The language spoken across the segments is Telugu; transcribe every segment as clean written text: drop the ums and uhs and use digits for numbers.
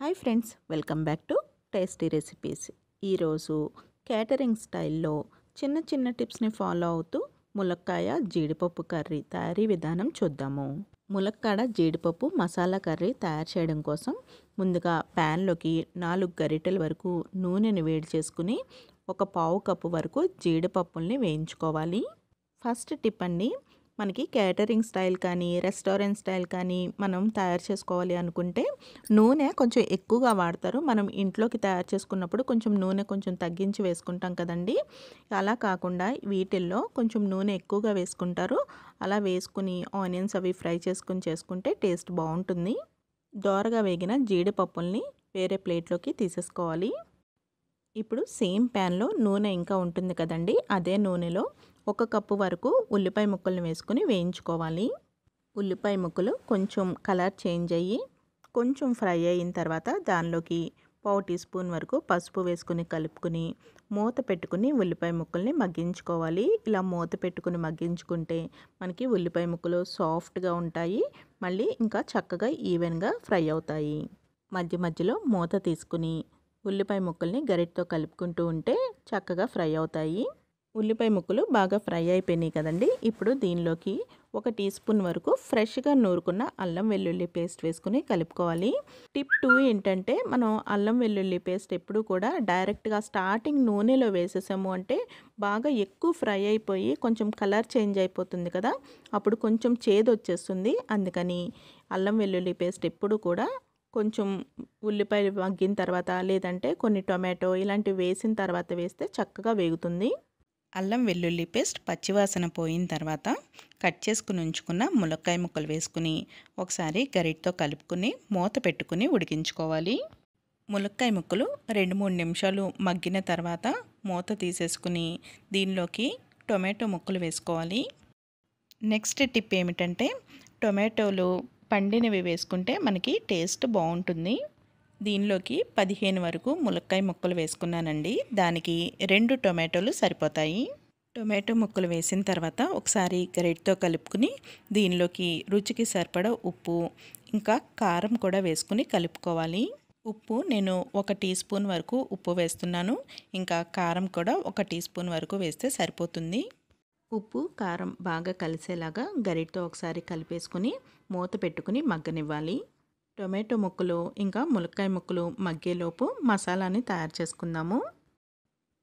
Hi friends, welcome back to tasty recipes. ఈరోజు కేటరింగ్ స్టైల్లో చిన్న చిన్న టిప్స్ని ఫాలో అవుతూ ములక్కాయ జీడిపప్పు కర్రీ తయారీ విధానం చూద్దాము. ములక్కాడ జీడిపప్పు మసాలా కర్రీ తయారు చేయడం కోసం ముందుగా ప్యాన్లోకి 4 గరిటెల వరకు నూనెని వేడి చేసుకుని ఒక పావు కప్పు వరకు జీడిపప్పుల్ని వేయించుకోవాలి. ఫస్ట్ టిప్ అండి, మనకి కేటరింగ్ స్టైల్ కానీ రెస్టారెంట్ స్టైల్ కానీ మనం తయారు చేసుకోవాలి అనుకుంటే నూనె కొంచెం ఎక్కువగా వాడతారు. మనం ఇంట్లోకి తయారు చేసుకున్నప్పుడు కొంచెం నూనె కొంచెం తగ్గించి వేసుకుంటాం కదండి. అలా కాకుండా వీటిల్లో కొంచెం నూనె ఎక్కువగా వేసుకుంటారు. అలా వేసుకుని ఆనియన్స్ అవి ఫ్రై చేసుకుంటే టేస్ట్ బాగుంటుంది. దోరగా వేగిన జీడిపప్పుల్ని వేరే ప్లేట్లోకి తీసేసుకోవాలి. ఇప్పుడు సేమ్ ప్యాన్లో నూనె ఇంకా ఉంటుంది కదండి, అదే నూనెలో 1 కప్పు వరకు ఉల్లిపాయ ముక్కల్ని వేసుకుని వేయించుకోవాలి. ఉల్లిపాయ ముక్కలు కొంచెం కలర్ చేంజ్ అయ్యి కొంచెం ఫ్రై అయిన తర్వాత దానిలోకి పావు టీ స్పూన్ వరకు పసుపు వేసుకుని కలుపుకుని మూత పెట్టుకుని ఉల్లిపాయ ముక్కల్ని మగ్గించుకోవాలి. ఇలా మూత పెట్టుకుని మగ్గించుకుంటే మనకి ఉల్లిపాయ ముక్కలు సాఫ్ట్గా ఉంటాయి, మళ్ళీ ఇంకా చక్కగా ఈవెన్గా ఫ్రై అవుతాయి. మధ్య మధ్యలో మూత తీసుకుని ఉల్లిపాయ ముక్కల్ని గరిటతో కలుపుకుంటూ ఉంటే చక్కగా ఫ్రై అవుతాయి. ఉల్లిపాయ ముక్కలు బాగా ఫ్రై అయిపోయినాయి కదండి. ఇప్పుడు దీనిలోకి 1 టీ స్పూన్ వరకు ఫ్రెష్గా నూరుకున్న అల్లం వెల్లుల్లి పేస్ట్ వేసుకుని కలుపుకోవాలి. టిప్ 2 ఏంటంటే, మనం అల్లం వెల్లుల్లి పేస్ట్ ఎప్పుడు కూడా డైరెక్ట్గా స్టార్టింగ్ నూనెలో వేసేసాము అంటే బాగా ఎక్కువ ఫ్రై అయిపోయి కొంచెం కలర్ చేంజ్ అయిపోతుంది కదా, అప్పుడు కొంచెం చేదు వచ్చేస్తుంది. అందుకని అల్లం వెల్లుల్లి పేస్ట్ ఎప్పుడు కూడా కొంచెం ఉల్లిపాయ మగ్గిన తర్వాత లేదంటే కొన్ని టొమాటో ఇలాంటివి వేసిన తర్వాత వేస్తే చక్కగా వేగుతుంది. అల్లం వెల్లుల్లి పేస్ట్ పచ్చివాసన పోయిన తర్వాత కట్ చేసుకుని ఉంచుకున్న ములక్కాయ ముక్కలు వేసుకుని ఒకసారి గరిటతో కలుపుకుని మూత పెట్టుకుని ఉడికించుకోవాలి. ములక్కాయ ముక్కలు 2-3 నిమిషాలు మగ్గిన తర్వాత మూత తీసేసుకుని దీనిలోకి టొమాటో ముక్కలు వేసుకోవాలి. నెక్స్ట్ టిప్ ఏమిటంటే, టొమాటోలు పండినవి వేసుకుంటే మనకి టేస్ట్ బాగుంటుంది. దీనిలోకి 15 వరకు ములక్కాయ ముక్కలు వేసుకున్నానండి. దానికి 2 టొమాటోలు సరిపోతాయి. టొమాటో ముక్కలు వేసిన తర్వాత ఒకసారి గరిటతో కలుపుకుని దీనిలోకి రుచికి సరిపడా ఉప్పు ఇంకా కారం కూడా వేసుకుని కలుపుకోవాలి. ఉప్పు నేను 1 టీ స్పూన్ వరకు ఉప్పు వేస్తున్నాను. ఇంకా కారం కూడా 1 టీ స్పూన్ వరకు వేస్తే సరిపోతుంది. ఉప్పు కారం బాగా కలిసేలాగా గరిటతో ఒకసారి కలిపేసుకుని మూత పెట్టుకుని మగ్గనివ్వాలి. టొమాటో ముక్కలు ఇంకా ములక్కాయ ముక్కలు మగ్గేలోపు మసాలాని తయారు చేసుకుందాము.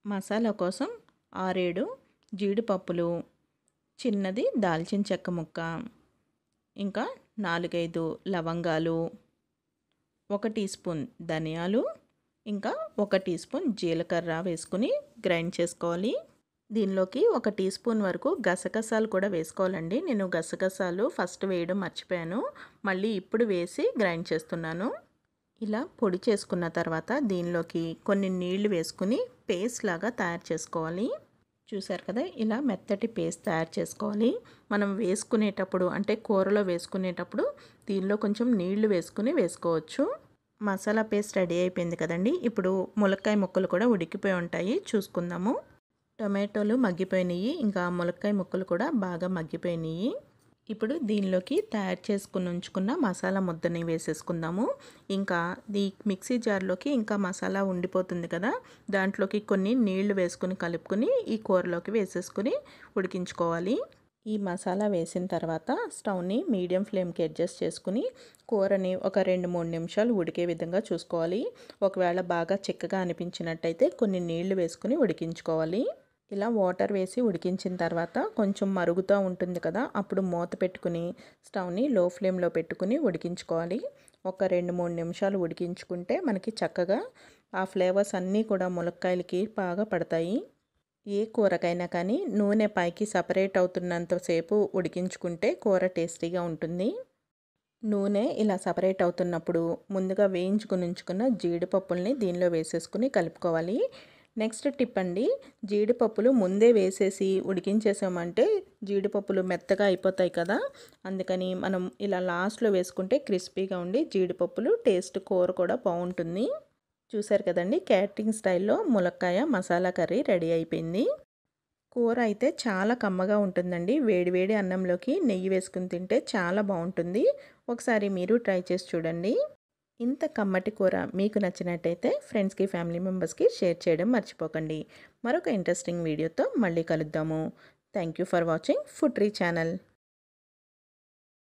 మసాలా కోసం 6-7 జీడిపప్పులు, చిన్నది దాల్చిన చెక్క ముక్క, ఇంకా 4-5 లవంగాలు, 1 టీ స్పూన్ ధనియాలు, ఇంకా 1 టీ స్పూన్ జీలకర్ర వేసుకుని గ్రైండ్ చేసుకోవాలి. దీనిలోకి 1 టీ స్పూన్ వరకు గసగసాలు కూడా వేసుకోవాలండి. నేను గసగసాలు ఫస్ట్ వేయడం మర్చిపోయాను, మళ్ళీ ఇప్పుడు వేసి గ్రైండ్ చేస్తున్నాను. ఇలా పొడి చేసుకున్న తర్వాత దీనిలోకి కొన్ని నీళ్లు వేసుకుని పేస్ట్ లాగా తయారు చేసుకోవాలి. చూసారు కదా, ఇలా మెత్తటి పేస్ట్ తయారు చేసుకోవాలి. మనం వేసుకునేటప్పుడు అంటే కూరలో వేసుకునేటప్పుడు దీనిలో కొంచెం నీళ్లు వేసుకుని వేసుకోవచ్చు. మసాలా పేస్ట్ రెడీ అయిపోయింది కదండి. ఇప్పుడు ములక్కాయ ముక్కలు కూడా ఉడికిపోయి ఉంటాయి, చూసుకుందాము. టొమాటోలు మగ్గిపోయినాయి, ఇంకా ములక్కాయ ముక్కలు కూడా బాగా మగ్గిపోయినాయి. ఇప్పుడు దీనిలోకి తయారు చేసుకుని ఉంచుకున్న మసాలా ముద్దని వేసేసుకుందాము. ఇంకా ఈ మిక్సీ జార్లోకి ఇంకా మసాలా ఉండిపోతుంది కదా, దాంట్లోకి కొన్ని నీళ్లు వేసుకుని కలుపుకొని ఈ కూరలోకి వేసేసుకుని ఉడికించుకోవాలి. ఈ మసాలా వేసిన తర్వాత స్టవ్ని మీడియం ఫ్లేమ్కి అడ్జస్ట్ చేసుకుని కూరని ఒక 2-3 నిమిషాలు ఉడికే విధంగా చూసుకోవాలి. ఒకవేళ బాగా చిక్కగా అనిపించినట్టయితే కొన్ని నీళ్లు వేసుకుని ఉడికించుకోవాలి. ఇలా వాటర్ వేసి ఉడికించిన తర్వాత కొంచెం మరుగుతూ ఉంటుంది కదా, అప్పుడు మూత పెట్టుకుని స్టవ్ని లో ఫ్లేమ్లో పెట్టుకుని ఉడికించుకోవాలి. ఒక 2-3 నిమిషాలు ఉడికించుకుంటే మనకి చక్కగా ఆ ఫ్లేవర్స్ అన్నీ కూడా ములక్కాయలకి బాగా పడతాయి. ఏ కూరకైనా కానీ నూనె పైకి సపరేట్ అవుతున్నంతసేపు ఉడికించుకుంటే కూర టేస్టీగా ఉంటుంది. నూనె ఇలా సపరేట్ అవుతున్నప్పుడు ముందుగా వేయించుకుని ఉంచుకున్న జీడిపప్పుల్ని దీనిలో వేసేసుకుని కలుపుకోవాలి. నెక్స్ట్ టిప్ అండి, జీడిపప్పులు ముందే వేసేసి ఉడికించేసామంటే జీడిపప్పులు మెత్తగా అయిపోతాయి కదా, అందుకని మనం ఇలా లాస్ట్లో వేసుకుంటే క్రిస్పీగా ఉండి జీడిపప్పులు టేస్ట్ కూర కూడా బాగుంటుంది. చూసారు కదండి, క్యాటరింగ్ స్టైల్లో ములక్కాయ మసాలా కర్రీ రెడీ అయిపోయింది. కూర అయితే చాలా కమ్మగా ఉంటుందండి. వేడివేడి అన్నంలోకి నెయ్యి వేసుకుని తింటే చాలా బాగుంటుంది. ఒకసారి మీరు ట్రై చేసి చూడండి. ఇంత కమ్మటి కూర మీకు నచ్చినట్టయితే ఫ్రెండ్స్కి ఫ్యామిలీ మెంబర్స్కి షేర్ చేయడం మర్చిపోకండి. మరొక ఇంట్రెస్టింగ్ వీడియోతో మళ్ళీ కలుద్దాము. Thank you for watching food tree channel.